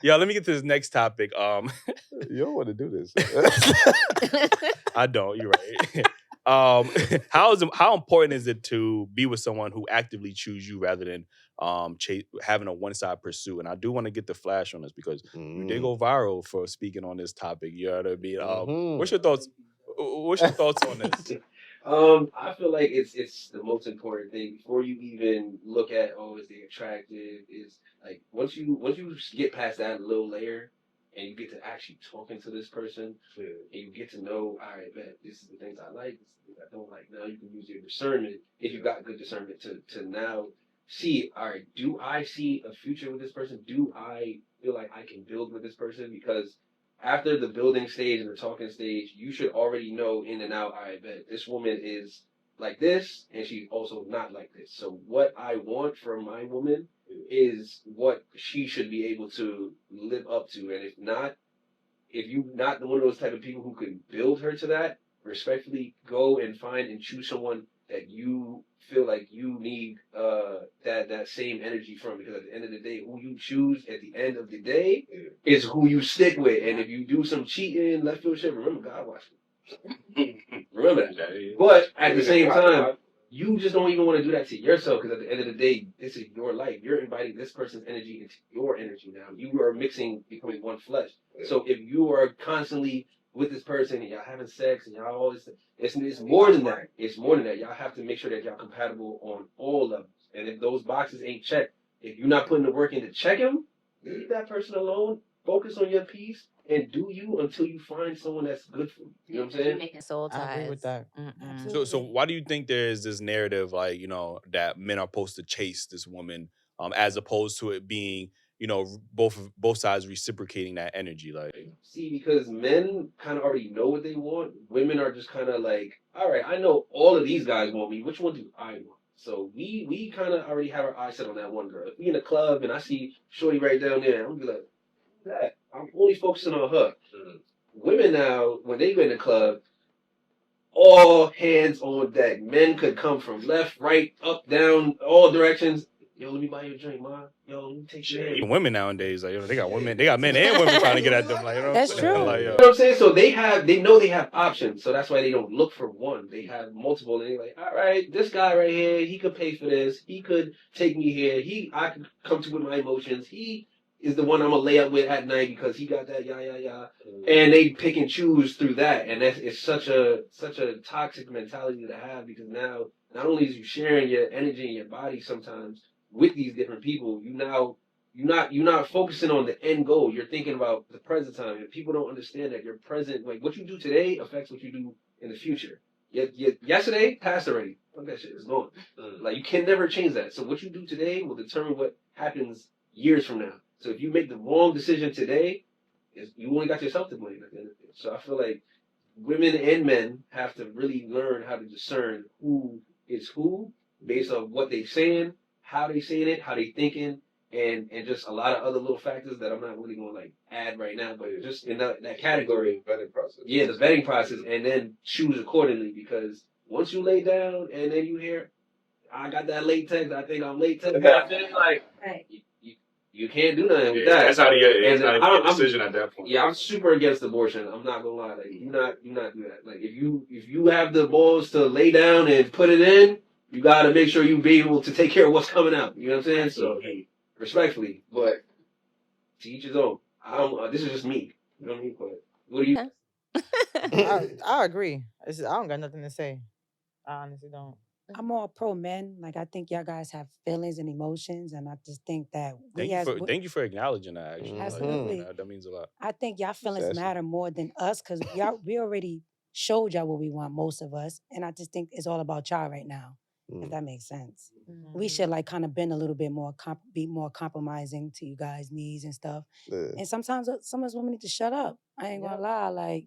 Yo, let me get to this next topic. You don't want to do this. I don't. You're right. How important is it to be with someone who actively choose you rather than having a one side pursuit? And I do want to get the flash on this because you did go viral for speaking on this topic. You know what I mean? What's your thoughts? What's your thoughts on this? I feel like it's the most important thing before you even look at, oh, is they attractive? Is like once you get past that little layer and you get to actually talking to this person and you get to know, all right, man, this is the things I like, this is the things I don't like. Now you can use your discernment if you got good discernment to now see, all right, do I see a future with this person? Do I feel like I can build with this person? Because after the building stage and the talking stage, you should already know in and out, I bet this woman is like this and she's also not like this. So what I want from my woman is what she should be able to live up to. And if not, if you're not one of those type of people who can build her to that, respectfully go and find and choose someone that you feel like you need that same energy from, because at the end of the day, who you choose at the end of the day is who you stick with. And if you do some cheating, left field shit, remember God watched you. Remember that. But at the same time, you just don't even want to do that to yourself, because at the end of the day, this is your life. You're inviting this person's energy into your energy now. You are mixing, becoming one flesh. So if you are constantly with this person and y'all having sex and y'all all this, it's more than that. It's more than that. Y'all have to make sure that y'all compatible on all levels. And if those boxes ain't checked, if you're not putting the work in to check them, leave that person alone. Focus on your peace and do you until you find someone that's good for you. You know what I'm saying? Making soul ties. I agree with that. So why do you think there is this narrative, like, that men are supposed to chase this woman, as opposed to it being, both sides reciprocating that energy? Like, See, because men kind of already know what they want. Women are just kind of like, all right, I know all of these guys want me. Which one do I want? So we kind of already have our eyes set on that one girl. If we in a club and I see Shorty right down there, I'm gonna be like, that. I'm only focusing on her. Women now, when they go in the club, all hands on deck. Men could come from left, right, up, down, all directions. Yo, let me buy you a drink, ma. Yo, let me take your hand. even women nowadays, like, they got women, they got men and women trying to get at them. Like, That's what I'm saying? true. Like, You know what I'm saying? So they know they have options. So that's why they don't look for one. They have multiple. And they're like, all right, this guy right here, he could pay for this. He could take me here. I could come to with my emotions. He is the one I'm gonna lay up with at night because he got that and they pick and choose through that, and it's such a toxic mentality to have, because now not only is you sharing your energy and your body sometimes with these different people, you're not focusing on the end goal. You're thinking about the present time, and people don't understand that your present, like what you do today, affects what you do in the future. Yesterday passed already. Fuck that shit. It's gone. Like you can never change that. So what you do today will determine what happens years from now. So if you make the wrong decision today, you only got yourself to blame at the end of it. So I feel like women and men have to really learn how to discern who is who based on what they saying, how they saying it, how they thinking, and just a lot of other little factors that I'm not really going to like add right now, but just in that category. Vetting process. Yeah, the vetting process, and then choose accordingly, because once you lay down and then you hear, I got that latex, I think I'm latex, like, Right. you can't do nothing with that. That's how you get I'm- a decision at that point. Yeah, I'm super against abortion. I'm not gonna lie. Like, do not do that. Like, if you have the balls to lay down and put it in, you gotta make sure you be able to take care of what's coming out. You know what I'm saying? So, respectfully, but to each his own. I don't. This is just me. You know what I mean? But what do you? I agree. I don't got nothing to say. I honestly don't. I'm all pro men. Like, I think y'all guys have feelings and emotions, and I just think that Thank you for acknowledging that. Actually, Absolutely. that means a lot. I think y'all feelings Sassy. matter more than us, because we already showed y'all what we want, most of us, and I just think it's all about y'all right now. If that makes sense, we should like kind of bend a little bit more, be more compromising to you guys' needs and stuff. And sometimes some of us women need to shut up. I ain't gonna lie, like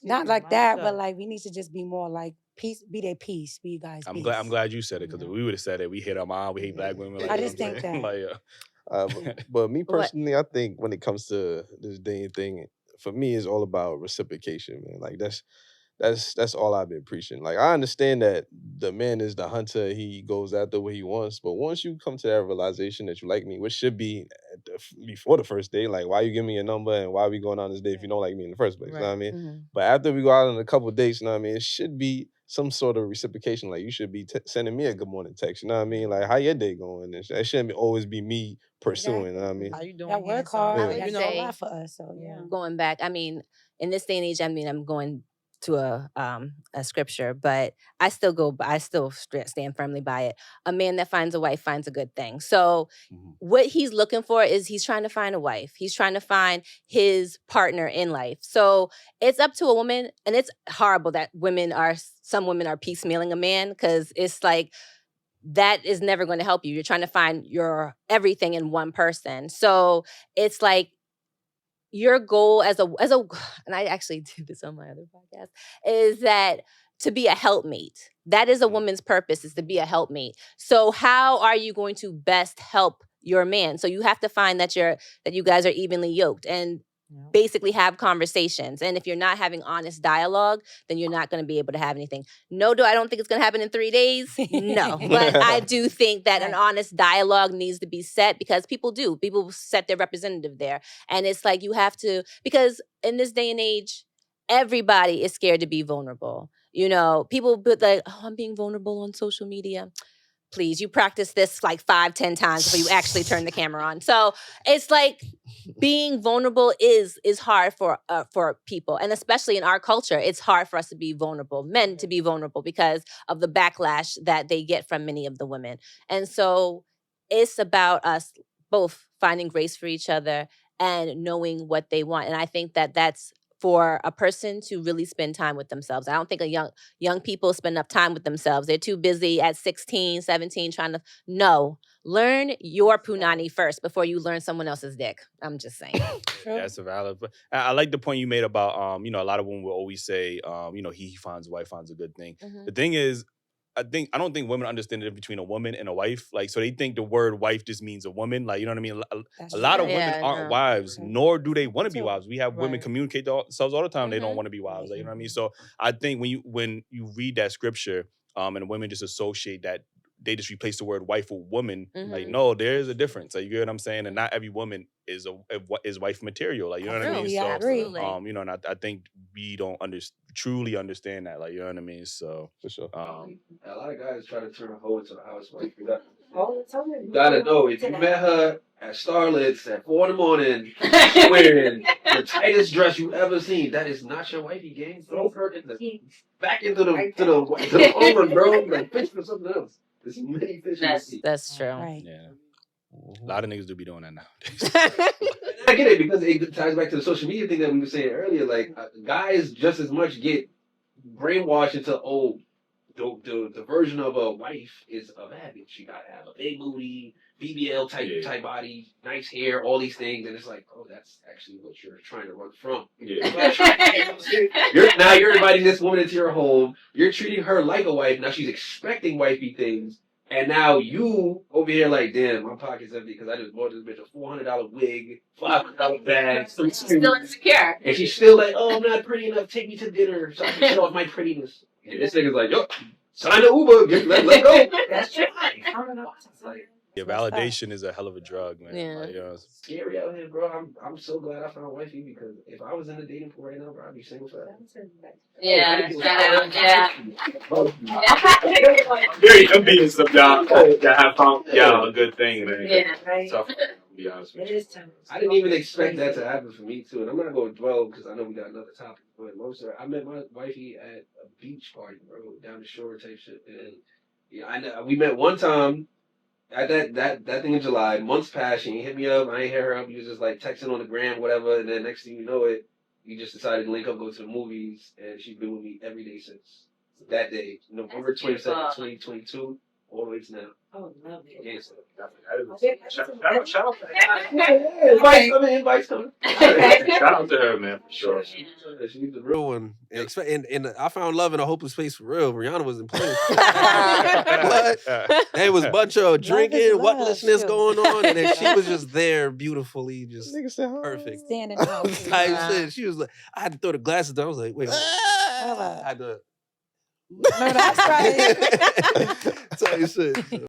not like that, but like we need to just be more like peace, be their peace, be you guys. I'm peace. glad you said it, because if we would have said it, we hate our mom, we hate black women. Like, I you know just what I'm think saying? that. Like, But me personally, I think when it comes to this dating thing, for me, it's all about reciprocation, man. Like that's all I've been preaching. Like I understand that the man is the hunter; he goes after what he wants. But once you come to that realization that you like me, which should be before the first date. Like, why you give me your number and why we going on this date if you don't like me in the first place? You know what I mean? Mm-hmm. But after we go out on a couple dates, you know what I mean, it should be some sort of reciprocation. Like, you should be sending me a good morning text. You know what I mean? Like, how your day going? And it shouldn't always be me pursuing. You know what I mean? How you doing? Y'all work handsome? hard. Yeah. Y'all would do a say- lot for us. So yeah. Going back, I mean, in this day and age, I mean, I'm going to a scripture, but I still stand firmly by it. A man that finds a wife finds a good thing. So what he's looking for is he's trying to find a wife. He's trying to find his partner in life. So it's up to a woman, and it's horrible that some women are piecemealing a man, because it's like, that is never going to help you. You're trying to find your everything in one person. So it's like, your goal as a, and I actually did this on my other podcast, is that to be a helpmate. That is a woman's purpose, is to be a helpmate. So how are you going to best help your man? So you have to find that you guys are evenly yoked and basically have conversations. And if you're not having honest dialogue, then you're not going to be able to have anything. I don't think it's going to happen in 3 days. No. But I do think that an honest dialogue needs to be set, because people set their representative there. And it's like, you have to, because in this day and age, everybody is scared to be vulnerable. You know, people put like, oh, I'm being vulnerable on social media. Please, you practice this like 5-10 times before you actually turn the camera on. So it's like, being vulnerable is hard for people, and especially in our culture, it's hard for us to be vulnerable, men to be vulnerable, because of the backlash that they get from many of the women. And so it's about us both finding grace for each other and knowing what they want. And I think that that's for a person to really spend time with themselves. I don't think young people spend enough time with themselves. They're too busy at 16, 17 trying to learn your punani first before you learn someone else's dick. I'm just saying. That's a valid. But I like the point you made about a lot of women will always say he finds a wife finds a good thing. The thing is, I don't think women understand the difference between a woman and a wife. Like, so they think the word wife just means a woman. Like, you know what I mean? A lot of women aren't wives, nor do they want to be wives. We have women communicate themselves all the time. They don't want to be wives. Like, you know what I mean? So I think when you read that scripture, and women just associate that, they just replace the word wife with woman. Like, no, there is a difference. Like, you get what I'm saying? And not every woman is wife material. Like, you know what I mean? Yeah, So, I agree. and I think we don't truly understand that. Like, you know what I mean? So, For sure. A lot of guys try to turn a hoe into a housewife. You gotta know, if you met her at Starlet's at 4 a.m, she's wearing the tightest dress you've ever seen, that is not your wifey, gang. Throw her back into the oven, bro. Like, fish for something else. There's many fish in the sea. That's true. Right. yeah. A lot of niggas do be doing that nowadays. I get it, because it ties back to the social media thing that we were saying earlier. Like, guys just as much get brainwashed into, the version of a wife is a baggage. She gotta have a big booty, BBL type body, nice hair, all these things, and it's like, that's actually what you're trying to run from. You're inviting this woman into your home. You're treating her like a wife. Now she's expecting wifey things, and now you over here like, damn, my pocket's empty because I just bought this bitch a $400 wig, $500 bag. She's still insecure. And she's still like, I'm not pretty enough. Take me to dinner so I can show off my prettiness. And this nigga's like, yo, sign the Uber. Let's go. That's true. Yeah, validation is a hell of a drug, man. Yeah. Like, It's scary out here, bro. I'm so glad I found wifey, because if I was in the dating pool right now, bro, I'd be single forever. Yeah. I'm being some y'all that have found a good thing, man. Yeah. Right. Tough, to be honest with you. I didn't even expect that to happen for me too, and I'm not going to dwell because I know we got another topic. But I met my wifey at a beach party, bro, down the shore type shit, and we met one time. At that thing in July, months passed, she ain't hit me up, I ain't hit her up, we was just like texting on the gram, whatever, and then next thing you know it, we just decided to link up, go to the movies, and she's been with me every day since that day, November 22nd, 2022, all the way to now. Oh, lovely. Yes. Shout out to her. Invites coming. Shout out to her, man, for sure. She's the real Real one. And I found love in a hopeless place for real. Rihanna wasn't playing. But There was a bunch of drinking, love, whatlessness too. going on, and then she was just there beautifully, just nigga said, huh? perfect. Standing out. Type shit. She was like, I had to throw the glasses down. I was like, wait, I had to. No, that's right. Type shit.